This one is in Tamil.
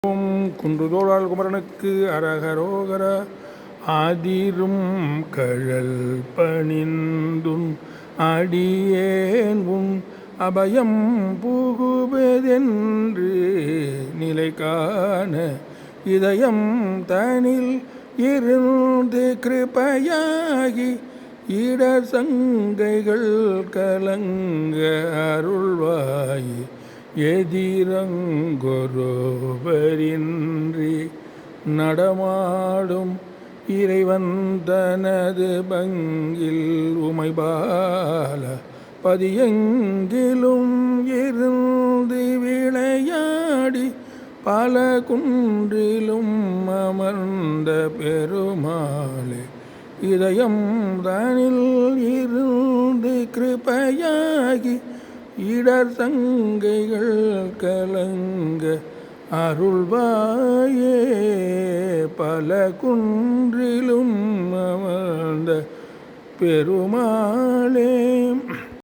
ஓம் குன்றுதோளால் குமரனுக்கு அரகரோகர ஆதிரும் கழல் பணிந்துன் அடியேன் உன் அபயம் புகுவதென்று நிலை காண இதயம் தனில் இருந்து கிருபையாகி இடர் சங்கைகள் கலங்க அருள்வாய் எதிரங்கொருவரின்றி நடமாடும் இறைவன் தனது பங்கில் உமைபால பதியெங்கிலும் இருந்து விளையாடி பல குன்றிலும் அமர்ந்த பெருமாளே இதயம் தனில் இருந்து கிருபையாகி இடர் சங்கைகள் கலங்க அருள்வாயே பல குன்றிலும் அமர்ந்த பெருமாளே.